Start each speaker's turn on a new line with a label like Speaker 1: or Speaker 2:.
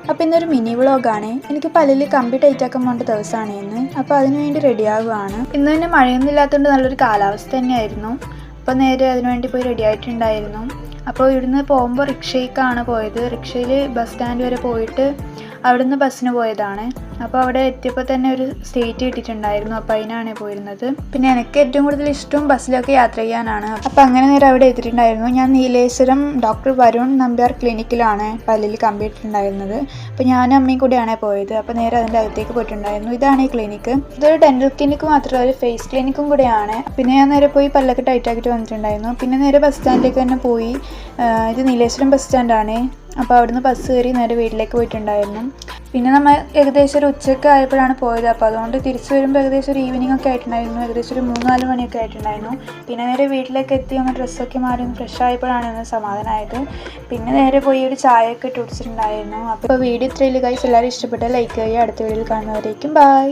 Speaker 1: അപ്പോൾ ഇന്നൊരു മിനി വ്ളോഗാണ്. എനിക്ക് പല്ലിൽ കമ്പി ടൈറ്റാക്കാൻ പോകേണ്ട ദിവസമാണ് ഇന്ന്. അപ്പോൾ അതിനുവേണ്ടി റെഡി ആവുകയാണ്. ഇന്ന് തന്നെ മഴയൊന്നും ഇല്ലാത്തതുകൊണ്ട് നല്ലൊരു കാലാവസ്ഥ തന്നെയായിരുന്നു. അപ്പോൾ നേരെ അതിനുവേണ്ടി പോയി റെഡി ആയിട്ടുണ്ടായിരുന്നു. അപ്പോൾ ഇവിടുന്ന് പോകുമ്പോൾ റിക്ഷയ്ക്കാണ് പോയത്. റിക്ഷയിൽ ബസ് സ്റ്റാൻഡ് വരെ പോയിട്ട് അവിടുന്ന് ബസ്സിന് പോയതാണ്. അപ്പോൾ അവിടെ എത്തിയപ്പോൾ തന്നെ ഒരു സീറ്റ് കിട്ടിയിട്ടുണ്ടായിരുന്നു. അപ്പോൾ അതിനാണ് പോയിരുന്നത്. പിന്നെ എനിക്ക് ഏറ്റവും കൂടുതൽ ഇഷ്ടവും ബസ്സിലൊക്കെ യാത്ര ചെയ്യാനാണ്. അപ്പോൾ അങ്ങനെ നേരം അവിടെ എത്തിയിട്ടുണ്ടായിരുന്നു. ഞാൻ നീലേശ്വരം ഡോക്ടർ വരുൺ നമ്പ്യാർ ക്ലിനിക്കിലാണ് പല്ലിൽ കമ്പി ഇട്ടിട്ടുണ്ടായിരുന്നത്. അപ്പോൾ ഞാനും അമ്മയും കൂടിയാണ് പോയത്. അപ്പോൾ നേരെ അതിൻ്റെ അകത്തേക്ക് പോയിട്ടുണ്ടായിരുന്നു. ഇതാണ് ഈ ക്ലിനിക്ക്. ഇതൊരു ഡെൻ്റൽ ക്ലിനിക്ക് മാത്രമല്ല, ഒരു ഫേസ് ക്ലിനിക്കും കൂടെയാണ്. പിന്നെ ഞാൻ നേരെ പോയി പല്ലൊക്കെ ടൈറ്റാക്കിയിട്ട് വന്നിട്ടുണ്ടായിരുന്നു. പിന്നെ നേരെ ബസ് സ്റ്റാൻഡിലേക്ക് തന്നെ പോയി. ഇത് നീലേശ്വരം ബസ് സ്റ്റാൻഡാണ്. അപ്പോൾ അവിടുന്ന് ബസ് കയറി നേരെ വീട്ടിലേക്ക് പോയിട്ടുണ്ടായിരുന്നു. പിന്നെ നമ്മൾ ഏകദേശം ഒരു ഉച്ചയ്ക്ക് ആയപ്പോഴാണ് പോയത്. അപ്പോൾ അതുകൊണ്ട് തിരിച്ച് വരുമ്പോൾ ഏകദേശം ഒരു ഈവനിങ് ഒക്കെ ആയിട്ടുണ്ടായിരുന്നു. ഏകദേശം ഒരു 3-4 മണിയൊക്കെ ആയിട്ടുണ്ടായിരുന്നു. പിന്നെ നേരെ വീട്ടിലേക്ക് എത്തി അങ്ങ് ഡ്രസ്സൊക്കെ മാറി ഒന്ന് ഫ്രഷ് ആയപ്പോഴാണ് ഒന്ന് സമാധാനമായത്. പിന്നെ നേരെ പോയി ഒരു ചായയൊക്കെ ഇട്ട് കുടിച്ചിട്ടുണ്ടായിരുന്നു. അപ്പോൾ വീഡിയോ ഇത്രയിൽ ഗൈസ് എല്ലാവരും ഇഷ്ടപ്പെട്ടാൽ ലൈക്ക് ചെയ്യുക. അടുത്ത വീഡിയോയിൽ കാണുന്നവരേക്കും ബൈ.